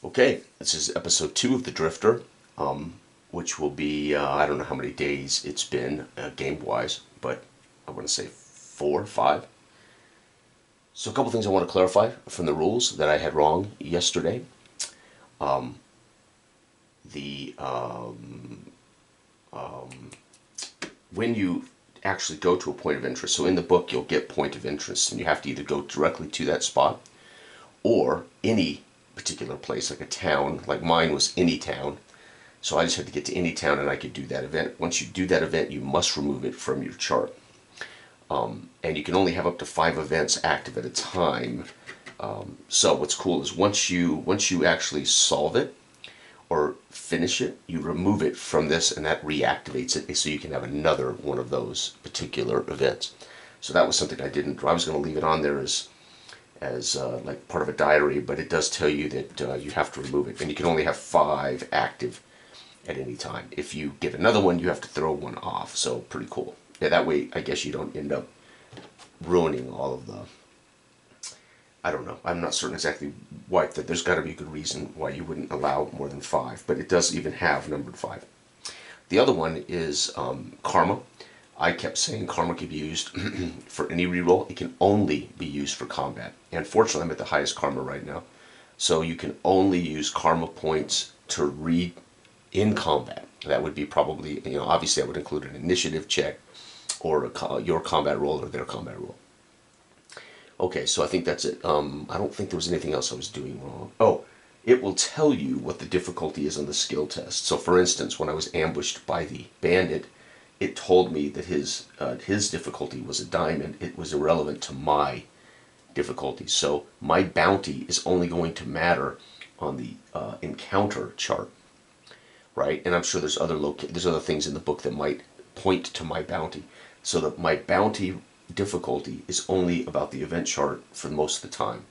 Okay, this is episode 2 of The Drifter, which will be, I don't know how many days it's been game-wise, but I want to say 4, 5. So a couple things I want to clarify from the rules that I had wrong yesterday. The When you actually go to a point of interest, so in the book you'll get point of interest, and you have to either go directly to that spot or any particular place, like a town, like mine was any town. So I just had to get to any town and I could do that event. Once you do that event, you must remove it from your chart. And you can only have up to 5 events active at a time. So what's cool is once you actually solve it or finish it, you remove it from this and that reactivates it so you can have another one of those particular events. So that was something I didn't do. I was going to leave it on there as like part of a diary, but it does tell you that you have to remove it, and you can only have 5 active at any time. If you get another one, you have to throw one off. So pretty cool. Yeah, that way I guess you don't end up ruining all of the. I don't know. I'm not certain exactly why. That there's got to be a good reason why you wouldn't allow more than 5, but it does even have numbered 5. The other one is karma. I kept saying karma can be used for any reroll. It can only be used for combat. And fortunately, I'm at the highest karma right now. So you can only use karma points to read in combat. That would be probably, obviously I would include an initiative check or your combat roll or their combat roll. Okay, so I think that's it. I don't think there was anything else I was doing wrong. Oh, it will tell you what the difficulty is on the skill test. So for instance, when I was ambushed by the bandit, it told me that his difficulty was a diamond. It was irrelevant to my difficulty. So my bounty is only going to matter on the encounter chart, right? And I'm sure there's other things in the book that might point to my bounty. So that my bounty difficulty is only about the event chart for most of the time.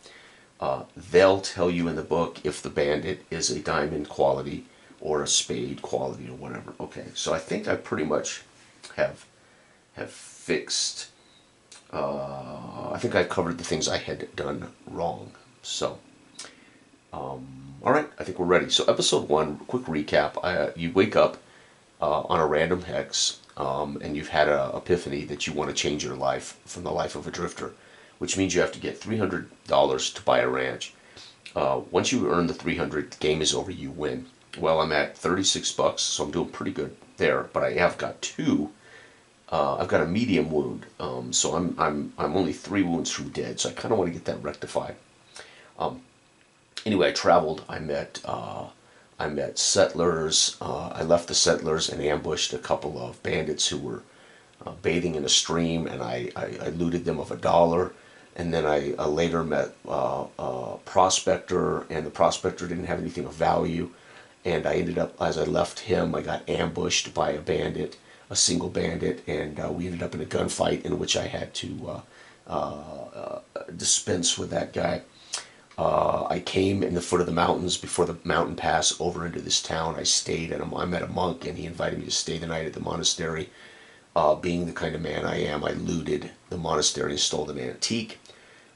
They'll tell you in the book if the bandit is a diamond quality or a spade quality or whatever. Okay, so I think I pretty much have fixed. I think I covered the things I had done wrong. So, all right, I think we're ready. So, episode 1, quick recap. You wake up on a random hex, and you've had an epiphany that you want to change your life from the life of a drifter, which means you have to get $300 to buy a ranch. Once you earn the 300, the game is over. You win. Well, I'm at 36 bucks, so I'm doing pretty good there. But I have got 2. I've got a medium wound, so I'm only 3 wounds from dead. So I kind of want to get that rectified. Anyway, I traveled. I met settlers. I left the settlers and ambushed a couple of bandits who were bathing in a stream, and I looted them of $1. And then I later met a prospector, and the prospector didn't have anything of value. And I ended up, as I left him, I got ambushed by a bandit, a single bandit, and we ended up in a gunfight in which I had to dispense with that guy. I came in the foot of the mountains before the mountain pass over into this town. I met a monk, and he invited me to stay the night at the monastery. Being the kind of man I am, I looted the monastery and stole an antique.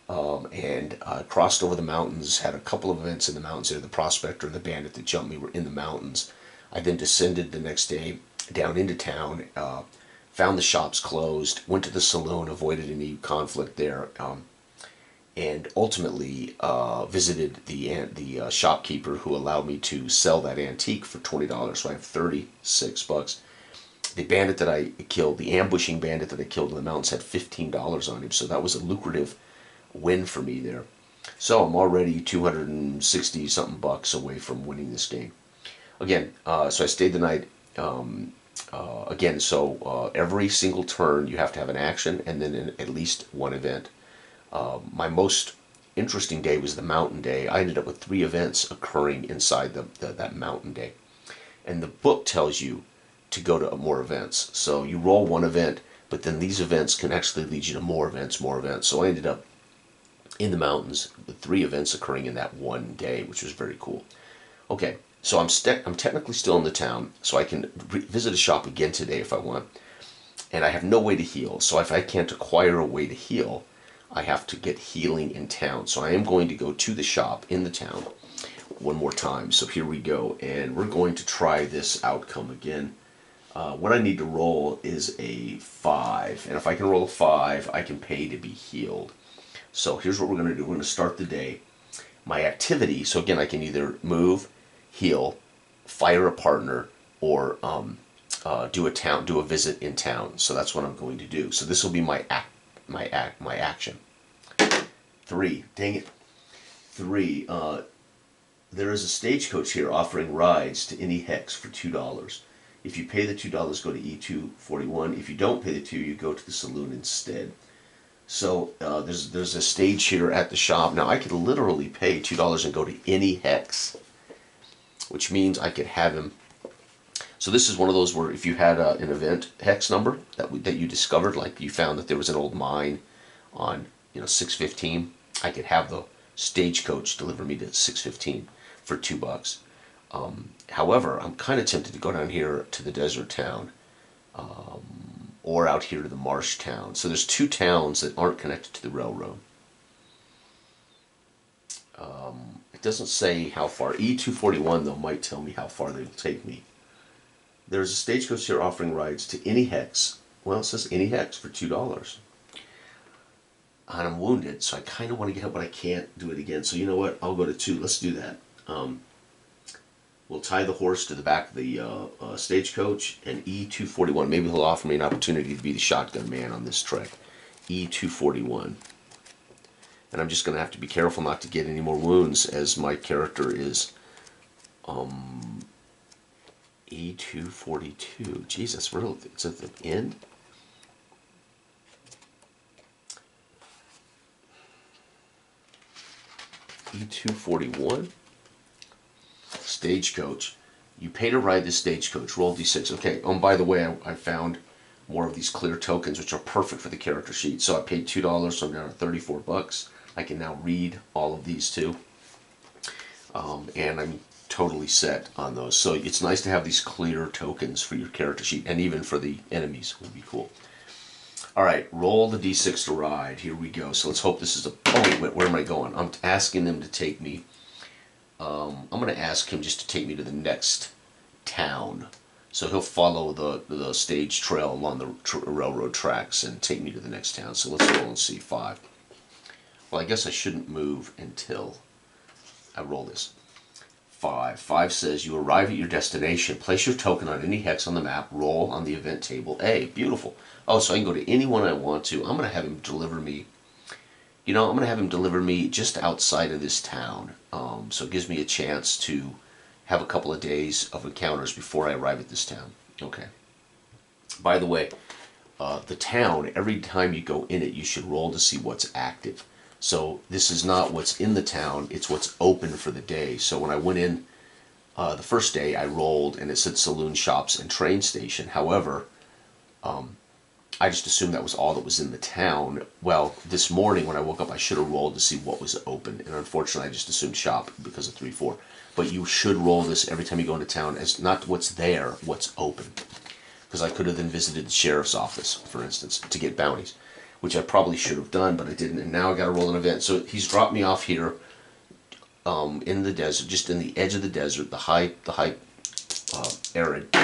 And crossed over the mountains, had a couple of events in the mountains there. The prospector and the bandit that jumped me were in the mountains. I then descended the next day down into town, found the shops closed, went to the saloon, avoided any conflict there, and ultimately visited the shopkeeper who allowed me to sell that antique for $20. So I have 36 bucks. The bandit that I killed, the ambushing bandit that I killed in the mountains, had $15 on him, so that was a lucrative win for me there. So I'm already 260 something bucks away from winning this game. Again, so I stayed the night. Every single turn you have to have an action and then at least one event. My most interesting day was the mountain day. I ended up with 3 events occurring inside that mountain day. And the book tells you to go to more events. So you roll one event, but then these events can actually lead you to more events. So I ended up in the mountains with 3 events occurring in that one day, which was very cool. Okay, so I'm technically still in the town, so I can visit a shop again today if I want. And I have no way to heal, so if I can't acquire a way to heal, I have to get healing in town. So I am going to go to the shop in the town one more time. So here we go, and we're going to try this outcome again. What I need to roll is a 5, and if I can roll a 5, I can pay to be healed. So here's what we're going to do. We're going to start the day. My activity, so again, I can either move, heal, fire a partner, or do a visit in town. So that's what I'm going to do. So this will be my action. 3, dang it. 3, there is a stagecoach here offering rides to any hex for $2. If you pay the $2, go to E241. If you don't pay the 2, you go to the saloon instead. So there's a stage here at the shop. Now I could literally pay $2 and go to any hex, which means I could have him. So this is one of those where if you had an event hex number that you discovered, like you found that there was an old mine on 615, I could have the stagecoach deliver me to 615 for $2. However, I'm kind of tempted to go down here to the desert town, or out here to the marsh town. So there's 2 towns that aren't connected to the railroad. It doesn't say how far. E241 though might tell me how far they'll take me. There's a stagecoach here offering rides to any hex. Well, it says any hex for $2. And I'm wounded, so I kind of want to get help, but I can't do it again. So you know what? I'll go to 2. Let's do that. We'll tie the horse to the back of the stagecoach, and E241. Maybe he'll offer me an opportunity to be the shotgun man on this trek. E241. And I'm just going to have to be careful not to get any more wounds, as my character is E242. Jesus, really? It's at the end? E241? Stagecoach. You pay to ride this stagecoach. Roll D6. Okay. Oh, and by the way, I found more of these clear tokens, which are perfect for the character sheet. So I paid $2, so I'm down to $34. I can now read all of these too. And I'm totally set on those. So it's nice to have these clear tokens for your character sheet, and even for the enemies would be cool. All right, roll the D6 to ride. Here we go. So let's hope this is a... Oh, wait, where am I going? I'm asking them to take me... I'm going to ask him just to take me to the next town. So he'll follow the stage trail along the railroad tracks and take me to the next town. So let's roll and see. 5. Well, I guess I shouldn't move until I roll this. 5. 5 says you arrive at your destination. Place your token on any hex on the map. Roll on the event table A. Beautiful. Oh, so I can go to anyone I want to. I'm going to have him deliver me. I'm going to have him deliver me just outside of this town. So it gives me a chance to have a couple of days of encounters before I arrive at this town. Okay. By the way, the town, every time you go in it, you should roll to see what's active. So this is not what's in the town, it's what's open for the day. So when I went in the first day, I rolled and it said saloon, shops, and train station. However, I just assumed that was all that was in the town. Well, this morning when I woke up, I should have rolled to see what was open. And unfortunately, I just assumed shop because of 3-4. But you should roll this every time you go into town as not what's there, what's open. Because I could have then visited the sheriff's office, for instance, to get bounties, which I probably should have done, but I didn't. And now I got to roll an event. So he's dropped me off here in the desert, just in the edge of the desert, the high arid.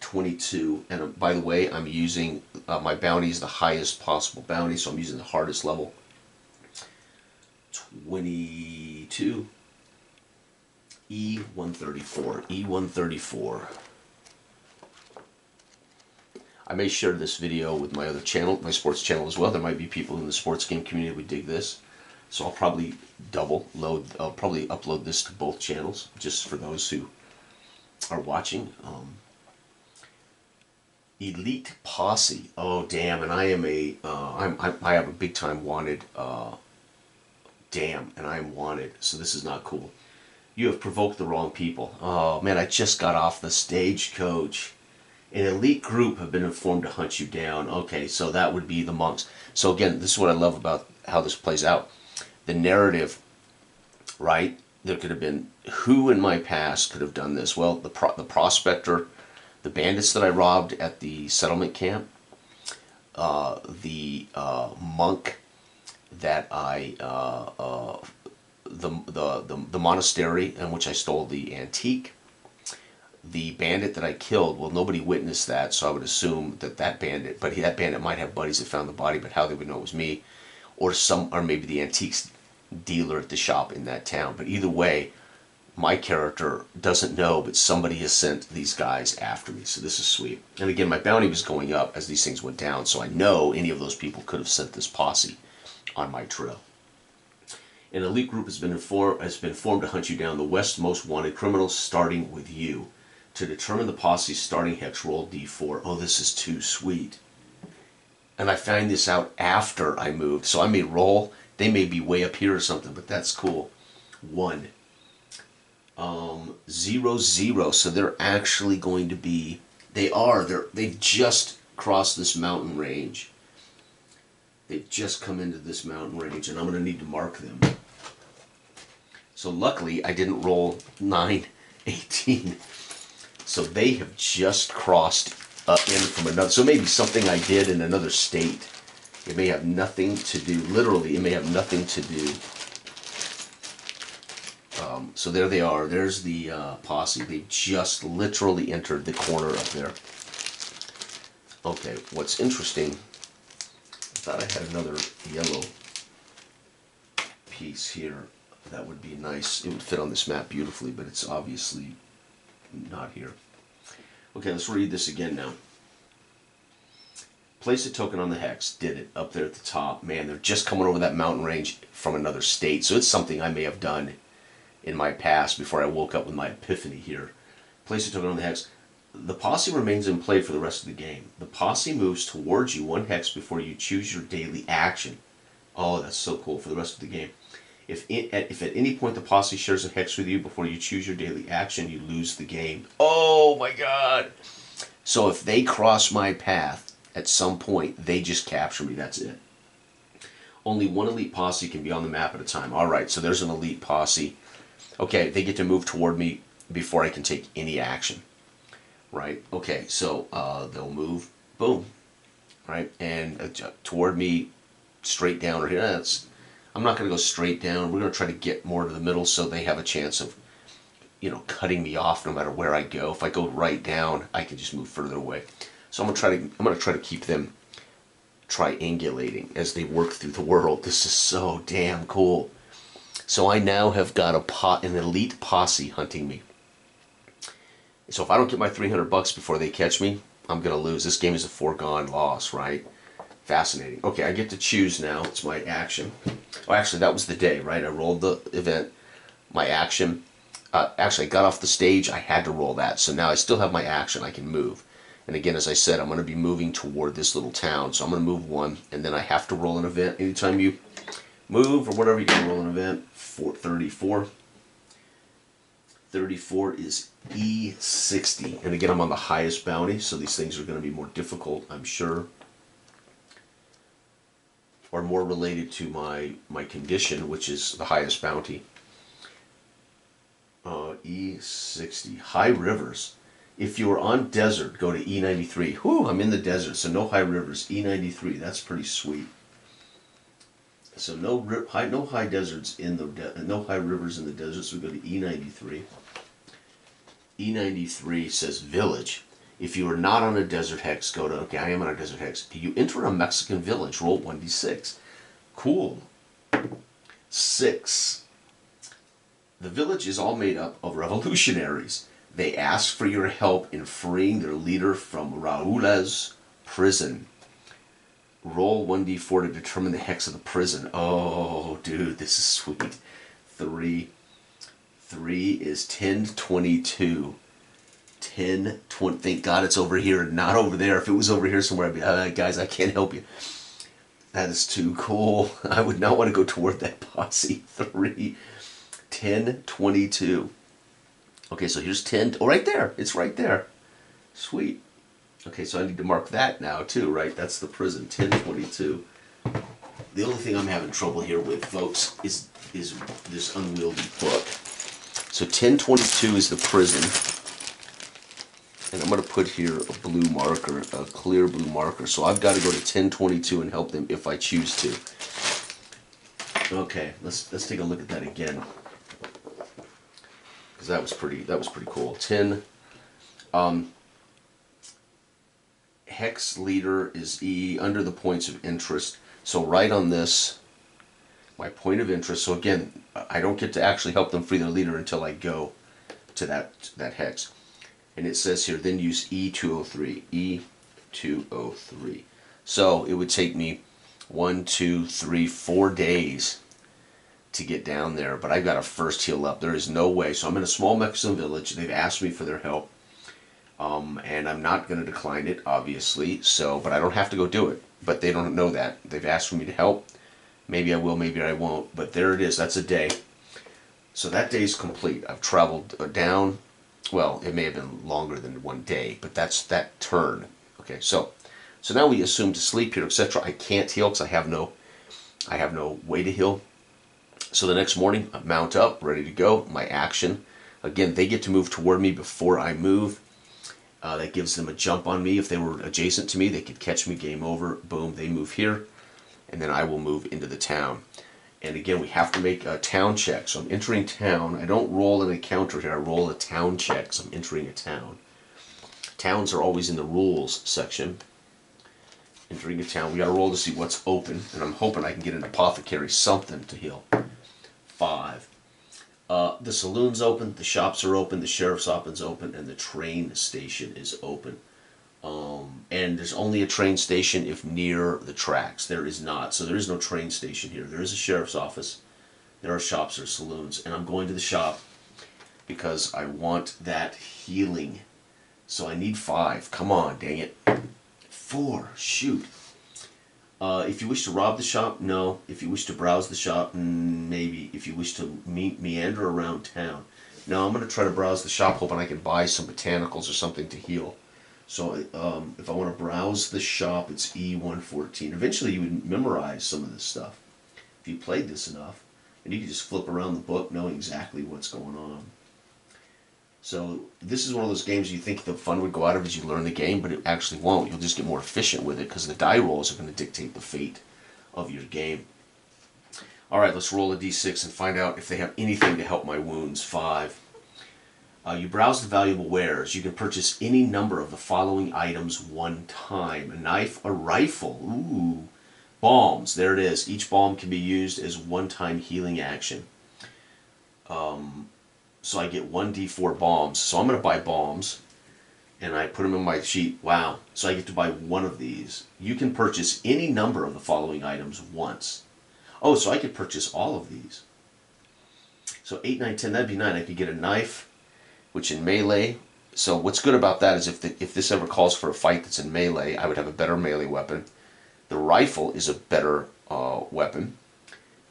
22, and by the way, I'm using my bounty is the highest possible bounty, so I'm using the hardest level. 22. E134. E134. I may share this video with my other channel, my sports channel as well. There might be people in the sports game community who would dig this, so I'll probably I'll probably upload this to both channels just for those who are watching. Elite Posse. Oh damn! And I am I have a big time wanted. Damn, and I am wanted. So this is not cool. You have provoked the wrong people. Oh man, I just got off the stagecoach. An elite group have been informed to hunt you down. Okay, so that would be the monks. So again, this is what I love about how this plays out. The narrative, right? There could have been who in my past could have done this. Well, the prospector. The bandits that I robbed at the settlement camp, the monk that I the monastery in which I stole the antique. The bandit that I killed, well, nobody witnessed that, so I would assume that that bandit, but that bandit might have buddies that found the body, but how they would know it was me, or maybe the antiques dealer at the shop in that town. But either way, my character doesn't know, but somebody has sent these guys after me, so this is sweet. And again, my bounty was going up as these things went down, so I know any of those people could have sent this posse on my trail. An elite group has been formed to hunt you down, the West's most wanted criminals, starting with you. To determine the posse's starting hex, roll d4. Oh, this is too sweet. And I found this out after I moved, so I may roll. They may be way up here or something, but that's cool. 1. 0, 0. So they're actually going to be. They've just crossed this mountain range. They've just come into this mountain range, and I'm going to need to mark them. So luckily, I didn't roll 9, 18. So they have just crossed in from another. So maybe something I did in another state. It may have nothing to do. Literally, it may have nothing to do. So there they are. There's the posse. They just literally entered the corner up there. Okay, what's interesting, I thought I had another yellow piece here. That would be nice. It would fit on this map beautifully, but it's obviously not here. Okay, let's read this again now. Place a token on the hex. Did it. Up there at the top. Man, they're just coming over that mountain range from another state. So it's something I may have done in my past before I woke up with my epiphany here. Place a token on the hex. The posse remains in play for the rest of the game. The posse moves towards you 1 hex before you choose your daily action. Oh, that's so cool for the rest of the game. If at any point the posse shares a hex with you before you choose your daily action, you lose the game. Oh my god! So if they cross my path at some point, they just capture me. That's it. Only 1 elite posse can be on the map at a time. Alright, so there's an elite posse. Okay, they get to move toward me before I can take any action. Right? Okay, so they'll move. Boom. Right? And toward me, straight down or here. I'm not going to go straight down. We're going to try to get more to the middle so they have a chance of, cutting me off no matter where I go. If I go right down, I can just move further away. So I'm going to try to keep them triangulating as they work through the world. This is so damn cool. So I now have got an elite posse hunting me. So if I don't get my $300 before they catch me, I'm going to lose. This game is a foregone loss, right? Fascinating. Okay, I get to choose now. It's my action. Oh, actually, that was the day, right? I rolled the event, my action. Actually, I got off the stage. I had to roll that. So now I still have my action. I can move. And again, as I said, I'm going to be moving toward this little town. So I'm going to move 1, and then I have to roll an event. Anytime you move or whatever, you can roll an event. 34. 34 is E60. And again, I'm on the highest bounty, so these things are going to be more difficult, I'm sure. Or more related to my condition, which is the highest bounty. E60. High rivers. If you're on desert, go to E93. Whew, I'm in the desert, so no high rivers. E93, that's pretty sweet. So no high deserts in the no high rivers in the desert. So we go to E93. E93 says village. If you are not on a desert hex, go to, okay, I am on a desert hex. You enter a Mexican village, roll 1d6. Cool. 6. The village is all made up of revolutionaries. They ask for your help in freeing their leader from Raúl's prison. Roll 1d4 to determine the hex of the prison. Oh, dude, this is sweet. 3. 3 is 1022. 1020. Thank God it's over here and not over there. If it was over here somewhere, I'd be, guys, I can't help you. That is too cool. I would not want to go toward that posse. 3. 1022. Okay, so here's 10. Oh, right there. It's right there. Sweet. Okay, so I need to mark that now too, right? That's the prison. 1022. The only thing I'm having trouble here with, folks, is this unwieldy book. So 1022 is the prison. And I'm going to put here a blue marker, a clear blue marker. So I've got to go to 1022 and help them if I choose to. Okay, let's take a look at that again, because that was pretty cool. 10. Hex leader is E under the points of interest. So right on this, my point of interest. So again, I don't get to actually help them free their leader until I go to that hex. And it says here, then use E203. E203. So it would take me 1, 2, 3, 4 days to get down there, but I've got to first heal up. There is no way. So I'm in a small Mexican village. They've asked me for their help, and I'm not going to decline it, obviously. So, but I don't have to go do it. But they don't know that. They've asked for me to help. Maybe I will, maybe I won't. But there it is. That's a day. So that day's complete. I've traveled down. Well, it may have been longer than 1 day, but that's that turn. Okay, so now we assume to sleep here, etc. I can't heal because I have no way to heal. So the next morning, I mount up, ready to go. My action. Again, they get to move toward me before I move. That gives them a jump on me. If they were adjacent to me, they could catch me, game over. Boom, they move here. And then I will move into the town. And again, we have to make a town check. So I'm entering town. I don't roll an encounter here. I roll a town check. So I'm entering a town. Towns are always in the rules section. Entering a town. We got to roll to see what's open. And I'm hoping I can get an apothecary something to heal. 5. The saloon's open. The shops are open. The sheriff's office is open. And the train station is open. And there's only a train station if near the tracks. There is not. So there is no train station here. There is a sheriff's office. There are shops or saloons. And I'm going to the shop because I want that healing. So I need 5. Come on, dang it. 4. Shoot. If you wish to rob the shop, no. If you wish to browse the shop, maybe. If you wish to meander around town. No, I'm going to try to browse the shop hoping I can buy some botanicals or something to heal. So if I want to browse the shop, it's E114. Eventually you would memorize some of this stuff if you played this enough. And you can just flip around the book knowing exactly what's going on. So this is one of those games you think the fun would go out of as you learn the game, but it actually won't. You'll just get more efficient with it because the die rolls are going to dictate the fate of your game. Alright, let's roll a d6 and find out if they have anything to help my wounds. 5. You browse the valuable wares. You can purchase any number of the following items one time. A knife, a rifle, ooh, bombs, there it is. Each bomb can be used as one-time healing action. So I get 1d4 bombs. So I'm going to buy bombs, and I put them in my sheet. Wow. So I get to buy one of these. You can purchase any number of the following items once. Oh, so I could purchase all of these. So 8, 9, 10, that'd be 9. I could get a knife, which in melee. So what's good about that is if this ever calls for a fight that's in melee, I would have a better melee weapon. The rifle is a better weapon.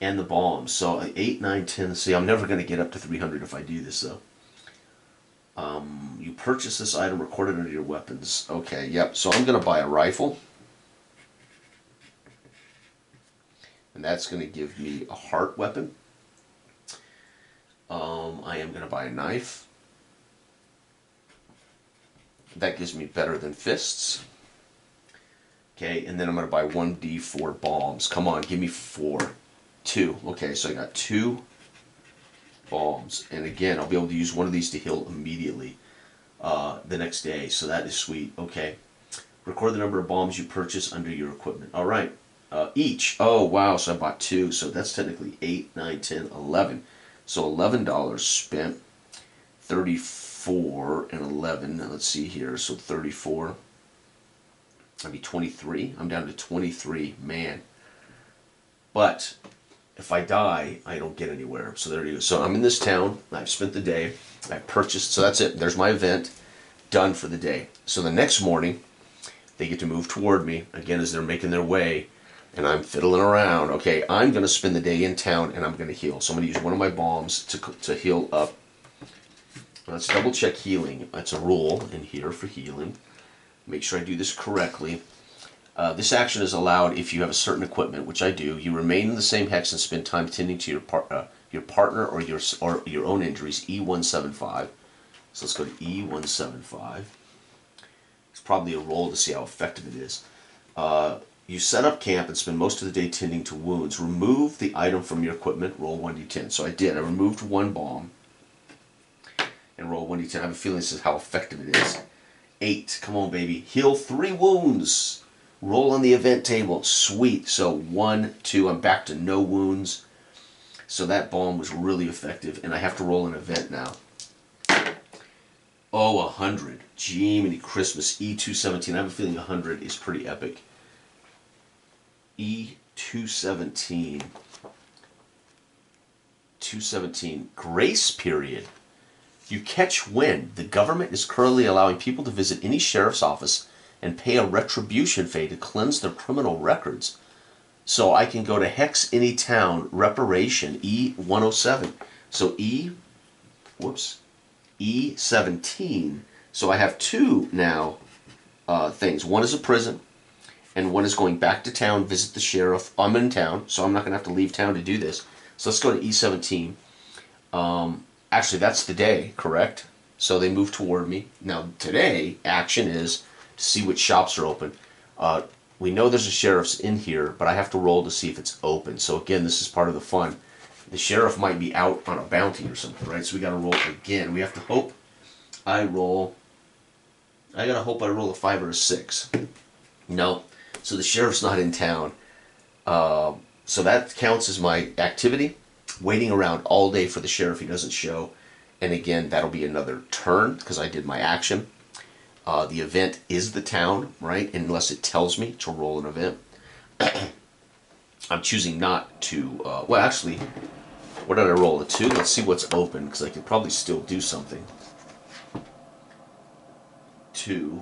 And the bombs. So 8, 9, 10. See, I'm never going to get up to 300 if I do this, though. You purchase this item recorded under your weapons. Okay, yep. So I'm going to buy a rifle. And that's going to give me a heart weapon. I am going to buy a knife. That gives me better than fists. Okay, and then I'm going to buy 1d4 bombs. Come on, give me 4. 2. Okay, so I got 2 bombs. And again, I'll be able to use one of these to heal immediately the next day. So that is sweet. Okay. Record the number of bombs you purchase under your equipment. All right. Each. Oh, wow. So I bought 2. So that's technically 8, 9, 10, 11. So $11 spent. 34 and 11. Now let's see here. So 34. That'd be 23. I'm down to 23. Man. But if I die, I don't get anywhere. So there you go. So I'm in this town. I've spent the day. I purchased. So that's it. There's my event. Done for the day. So the next morning, they get to move toward me. Again, as they're making their way. And I'm fiddling around. Okay, I'm going to spend the day in town and I'm going to heal. So I'm going to use one of my bombs to heal up. Let's double check healing. That's a rule in here for healing. Make sure I do this correctly. This action is allowed if you have a certain equipment, which I do. You remain in the same hex and spend time tending to your partner or your own injuries. E175. So let's go to E175. It's probably a roll to see how effective it is. You set up camp and spend most of the day tending to wounds. Remove the item from your equipment. Roll 1d10. So I did. I removed one bomb and roll 1d10. I have a feeling this is how effective it is. 8. Come on, baby. Heal 3 wounds. Roll on the event table. Sweet. So 1, 2. I'm back to no wounds. So that bomb was really effective. And I have to roll an event now. Oh, 100. Jiminy Christmas. E217. I have a feeling 100 is pretty epic. E217. 217. Grace period. You catch wind. The government is currently allowing people to visit any sheriff's office and pay a retribution fee to cleanse their criminal records. So I can go to Hex Any Town Reparation E107. So E17. So I have 2 now things. One is a prison, and one is going back to town, visit the sheriff. I'm in town, so I'm not going to have to leave town to do this. So let's go to E17. Actually, that's the day, correct? So they move toward me. Now, today, action is to see which shops are open. We know there's a sheriff's in here, but I have to roll to see if it's open. So again, this is part of the fun. The sheriff might be out on a bounty or something, right? So we got to roll again. We have to hope I roll a 5 or a 6. No. So the sheriff's not in town. So that counts as my activity. Waiting around all day for the sheriff. He doesn't show. And again, that'll be another turn because I did my action. The event is the town, right? Unless it tells me to roll an event. I'm choosing not to. Well, actually, what did I roll? A 2? Let's see what's open because I could probably still do something. 2.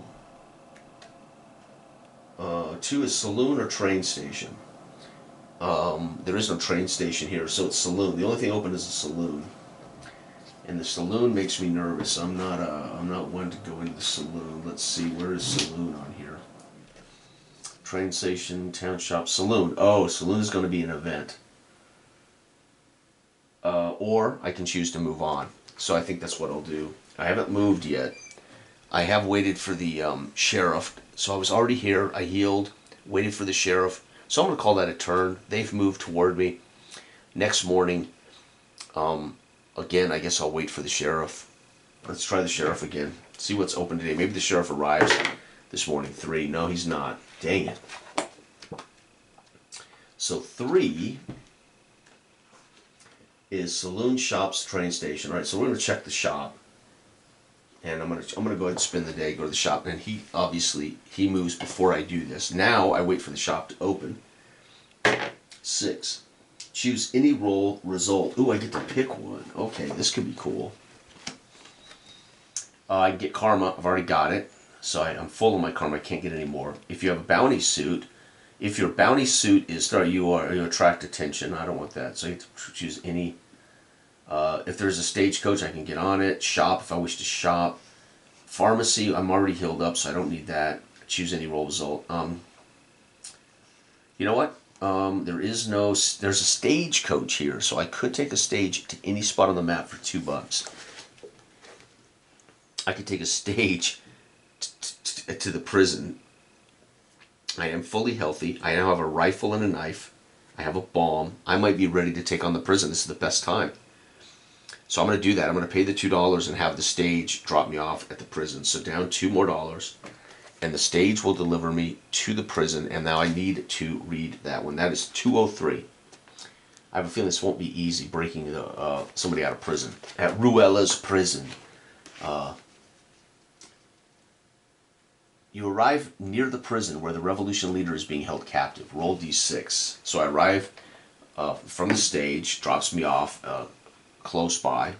2 is saloon or train station. There is no train station here, so it's saloon. The only thing open is a saloon, and the saloon makes me nervous. I'm not one to go into the saloon. Let's see, where is saloon on here? Train station, town shop, saloon. Oh, saloon is going to be an event. Or I can choose to move on. So I think that's what I'll do. I haven't moved yet. I have waited for the sheriff. So I was already here. I healed, waited for the sheriff. So I'm going to call that a turn. They've moved toward me. Next morning, again, I guess I'll wait for the sheriff. Let's try the sheriff again. See what's open today. Maybe the sheriff arrives this morning. 3. No, he's not. Dang it. So 3 is saloon, shops, train station. All right, so we're going to check the shop. And I'm gonna go ahead and spend the day, go to the shop, and he moves before I do this. Now I wait for the shop to open. 6. Choose any roll result. Ooh, I get to pick one. Okay, this could be cool. I can get karma. I've already got it, so I'm full of my karma. I can't get any more. If you have a bounty suit, if your bounty suit is you attract attention. I don't want that, so I get to choose any. If there's a stagecoach, I can get on it. Shop, if I wish to shop. Pharmacy, I'm already healed up, so I don't need that. Choose any roll result. You know what? There's a stagecoach here, so I could take a stage to any spot on the map for $2. I could take a stage to the prison. I am fully healthy. I now have a rifle and a knife. I have a bomb. I might be ready to take on the prison. This is the best time. So I'm going to do that. I'm going to pay the $2 and have the stage drop me off at the prison. So down $2 more, and the stage will deliver me to the prison. And now I need to read that one. That is 203. I have a feeling this won't be easy, breaking somebody out of prison. At Ruella's prison. You arrive near the prison where the revolution leader is being held captive. Roll d6. So I arrive from the stage, drops me off close by.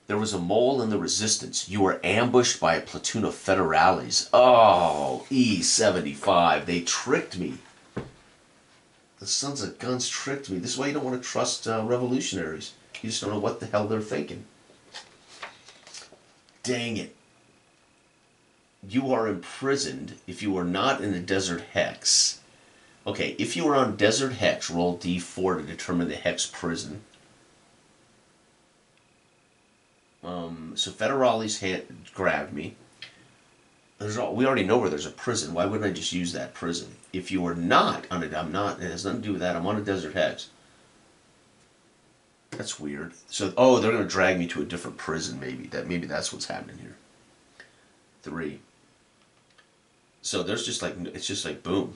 There was a mole in the resistance. You were ambushed by a platoon of federales. Oh, E75. They tricked me. The sons of guns tricked me. This is why you don't want to trust revolutionaries. You just don't know what the hell they're thinking. Dang it. You are imprisoned if you are not in the desert hex. Okay, if you are on desert hex, roll d4 to determine the hex prison. So federales grabbed me. we already know where there's a prison. Why wouldn't I just use that prison? If you are not on it, I'm not. It has nothing to do with that. I'm on a desert hex. That's weird. So, oh, they're going to drag me to a different prison. Maybe that's what's happening here. 3. So there's just like it's just like boom.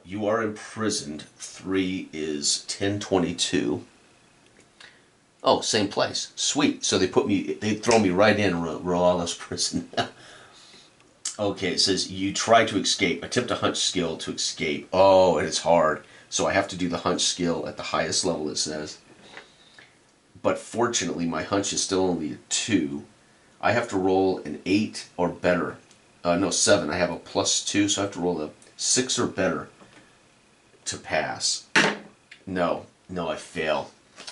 You are imprisoned. 3 is 1022. Oh, same place. Sweet. So they throw me right in Rolalos prison. Okay, it says you try to escape. Attempt a hunch skill to escape. Oh, and it's hard. So I have to do the hunch skill at the highest level, it says. But fortunately, my hunch is still only a 2. I have to roll an 8 or better. No, 7. I have a +2, so I have to roll a 6 or better to pass. No, I fail.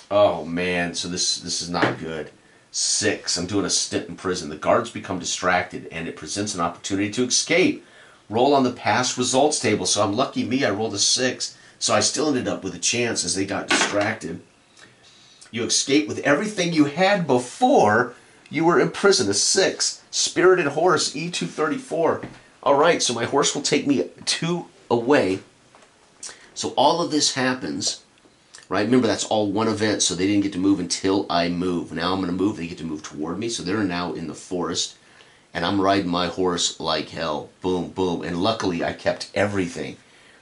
Oh man, so this is not good. 6, I'm doing a stint in prison. The guards become distracted and it presents an opportunity to escape. Roll on the past results table. So I'm lucky me, I rolled a 6. So I still ended up with a chance as they got distracted. You escape with everything you had before you were in prison. A 6. Spirited horse, E234. Alright, so my horse will take me 2 away. So all of this happens. Right? Remember, that's all one event, so they didn't get to move until I move. Now I'm going to move. They get to move toward me, so they're now in the forest, and I'm riding my horse like hell. Boom, boom. And luckily, I kept everything.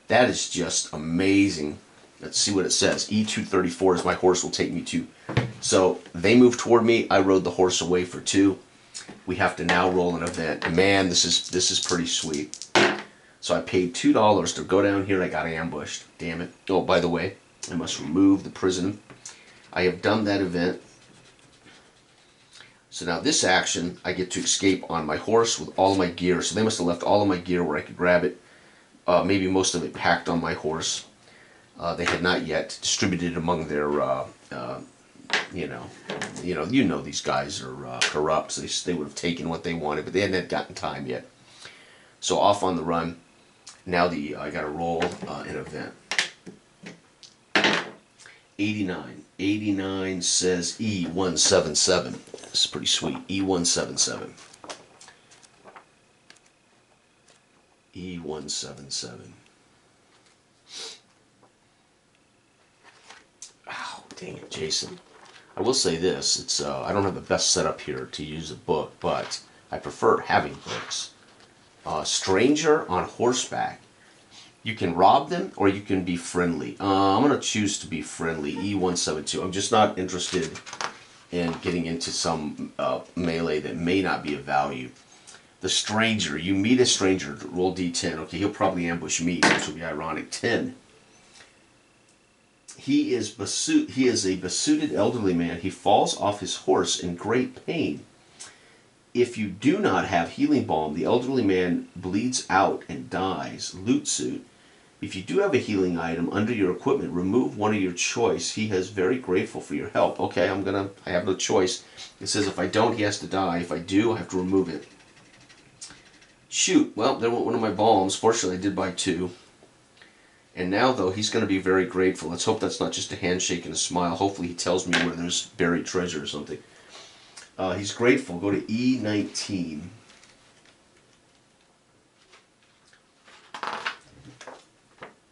That is just amazing. Let's see what it says. E234 is my horse will take me to. So they move toward me. I rode the horse away for 2. We have to now roll an event. And man, this is pretty sweet. So I paid $2 to go down here. I got ambushed. Damn it. Oh, by the way, I must remove the prison. I have done that event. So now this action, I get to escape on my horse with all of my gear. So they must have left all of my gear where I could grab it. Maybe most of it packed on my horse. They had not yet distributed among their, you know these guys are corrupt. So they would have taken what they wanted, but they hadn't gotten time yet. So off on the run. Now I got to roll an event. 89. 89 says E177. This is pretty sweet. E177. E177. Ow, dang it, Jason. I will say this. It's I don't have the best setup here to use a book, but I prefer having books. Stranger on horseback. You can rob them or you can be friendly. I'm going to choose to be friendly. E172. I'm just not interested in getting into some melee that may not be of value. The stranger. You meet a stranger. Roll D10. Okay, he'll probably ambush me, which will be ironic. 10. He is a besooted elderly man. He falls off his horse in great pain. If you do not have healing balm, the elderly man bleeds out and dies. Loot suit. If you do have a healing item under your equipment, remove one of your choice. He is very grateful for your help. Okay, I have no choice. It says if I don't, he has to die. If I do, I have to remove it. Shoot. Well, there went one of my balms. Fortunately, I did buy 2. And now, though, he's going to be very grateful. Let's hope that's not just a handshake and a smile. Hopefully he tells me where there's buried treasure or something. He's grateful. Go to E19.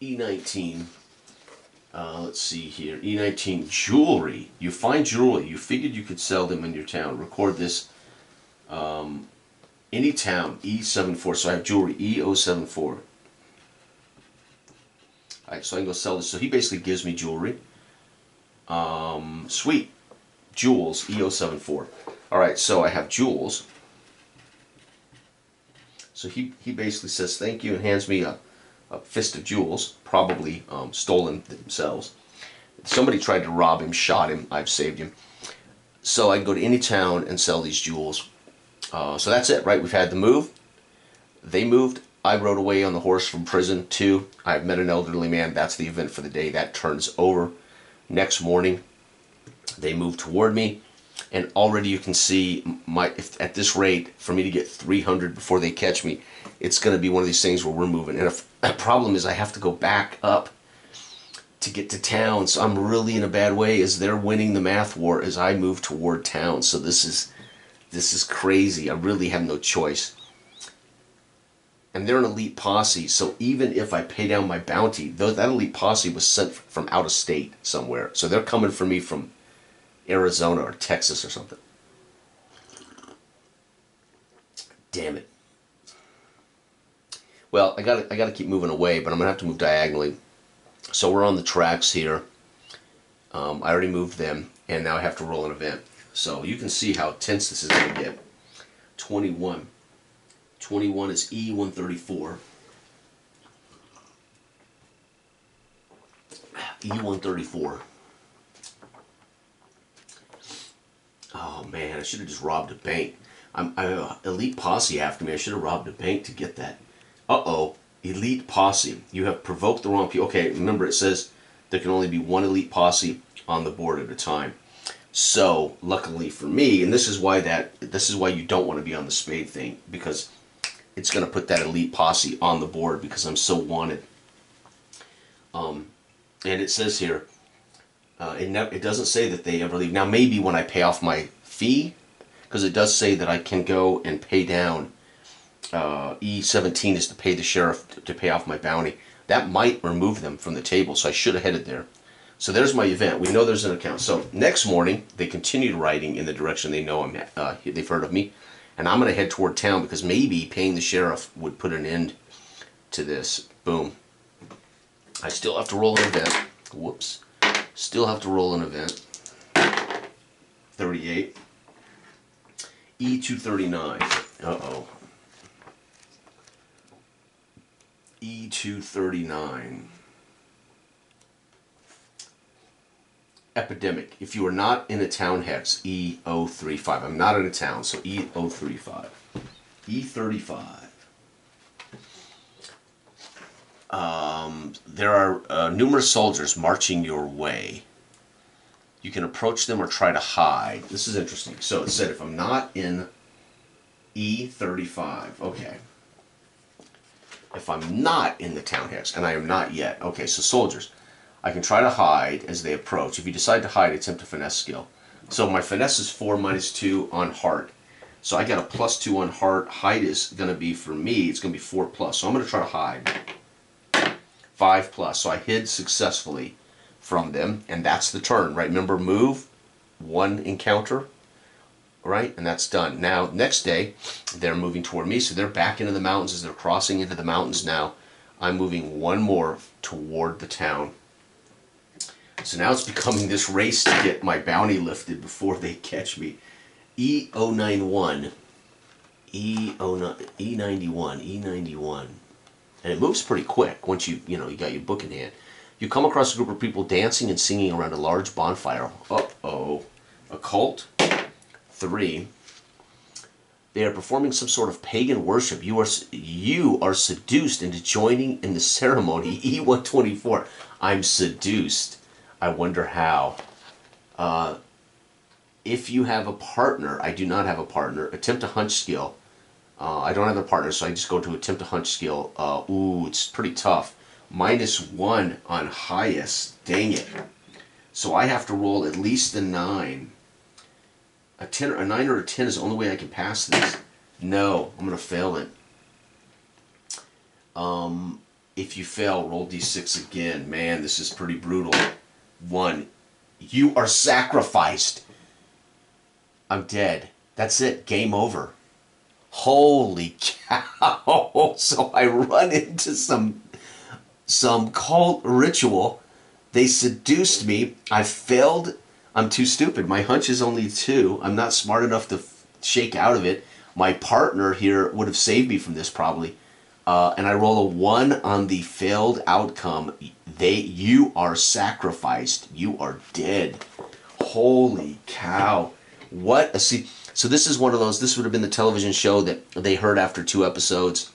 E19. Let's see here. E19. Jewelry. You find jewelry. You figured you could sell them in your town. Record this. Any town. E74. So I have jewelry. E074. Alright, so I can go sell this. So he basically gives me jewelry. Sweet. Jewels. E074. Alright, so I have jewels. So he basically says thank you and hands me a fist of jewels, probably stolen themselves. Somebody tried to rob him, shot him, I've saved him. So I can go to any town and sell these jewels. So that's it, right? We've had the move. They moved. I rode away on the horse from prison. 2, I've met an elderly man. That's the event for the day. That turns over. Next morning, they move toward me. And already you can see, if at this rate, for me to get 300 before they catch me, it's going to be one of these things where we're moving. And if the problem is I have to go back up to get to town, so I'm really in a bad way as they're winning the math war as I move toward town. So this is This is crazy. I really have no choice. And they're an elite posse, so even if I pay down my bounty, that elite posse was sent from out of state somewhere. So they're coming for me from Arizona or Texas or something. Damn it. Well, I gotta keep moving away, but I'm gonna have to move diagonally. So we're on the tracks here. I already moved them, and now I have to roll an event. So you can see how tense this is gonna get. 21. 21 is E134. E134. Oh man, I should have just robbed a bank. I elite posse after me. I should have robbed a bank to get that. Uh-oh. Elite posse. You have provoked the wrong people. Okay, remember it says there can only be one elite posse on the board at a time. So, luckily for me, and this is why you don't want to be on the spade thing, because it's going to put that elite posse on the board because I'm so wanted. And it says here, it doesn't say that they ever leave. Now, maybe when I pay off my fee, because it does say that I can go and pay down, E17 is to pay the sheriff to pay off my bounty. That might remove them from the table, so I should have headed there. So there's my event. We know there's an account. So next morning, they continued writing in the direction they know they've heard of me. And I'm going to head toward town because maybe paying the sheriff would put an end to this. Boom. I still have to roll an event. Whoops. Still have to roll an event. 38. E239. Uh-oh. E239. Epidemic. If you are not in a town hex, E035. I'm not in a town, so E035. E35. There are numerous soldiers marching your way. You can approach them or try to hide. This is interesting. So it said if I'm not in E35, okay. If I'm not in the town hex, and I am not yet, okay, so soldiers. I can try to hide as they approach. If you decide to hide, attempt a finesse skill. So my finesse is 4 minus 2 on heart. So I got a +2 on heart. Hide is going to be, for me, it's going to be 4+. So I'm going to try to hide. 5+. So I hid successfully from them, and that's the turn, right? Remember, move, 1 encounter, right? And that's done. Now, next day, they're moving toward me, so they're back into the mountains. As they're crossing into the mountains now, I'm moving 1 more toward the town. So now it's becoming this race to get my bounty lifted before they catch me. E091. E91. And it moves pretty quick once you got your book in hand. You come across a group of people dancing and singing around a large bonfire. Uh-oh. Occult. 3. They are performing some sort of pagan worship. You are seduced into joining in the ceremony. E124. I'm seduced. I wonder how. If you have a partner, I do not have a partner. Attempt a hunch skill. I don't have a partner, so I just go to attempt a hunch skill. Ooh, it's pretty tough. -1 on highest. Dang it. So I have to roll at least a 9. A 9 or a 10 is the only way I can pass this. No, I'm going to fail it. If you fail, roll d6 again. Man, this is pretty brutal. 1. You are sacrificed. I'm dead. That's it. Game over. Holy cow. So I run into some cult ritual. They seduced me. I failed. I'm too stupid. My hunch is only 2. I'm not smart enough to shake out of it. My partner here would have saved me from this probably. And I roll a 1 on the failed outcome. You are sacrificed. You are dead. Holy cow. What a scene. So this is one of those, this would have been the television show that they heard after 2 episodes.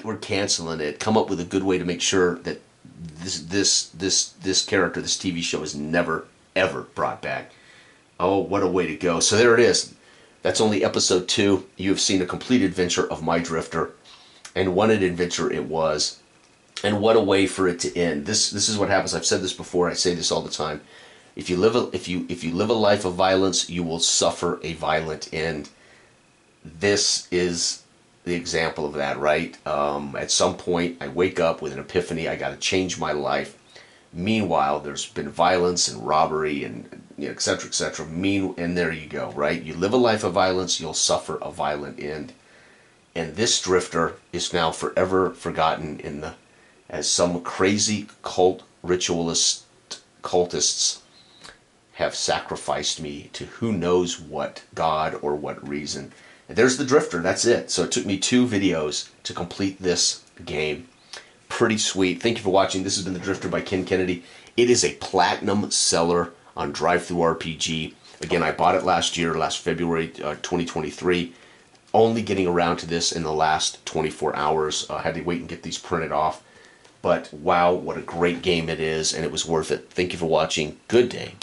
We're canceling it. Come up with a good way to make sure that this character, this TV show is never, ever brought back. Oh, what a way to go. So there it is. That's only episode 2. You have seen a complete adventure of my drifter. And what an adventure it was. And what a way for it to end. This is what happens. I've said this before. I say this all the time. If you live a life of violence, you will suffer a violent end. This is the example of that, right? At some point, I wake up with an epiphany. I got to change my life. Meanwhile, there's been violence and robbery and et cetera, et cetera. And there you go, right? You live a life of violence, you'll suffer a violent end. And this drifter is now forever forgotten as some crazy cultists have sacrificed me to who knows what God or what reason. And there's the drifter, that's it. So it took me 2 videos to complete this game. Pretty sweet. Thank you for watching. This has been The Drifter by Ken Kennedy. It is a platinum seller on DriveThruRPG. Again, I bought it last February 2023. Only getting around to this in the last 24 hours. I had to wait and get these printed off. But wow, what a great game it is, and it was worth it. Thank you for watching. Good day.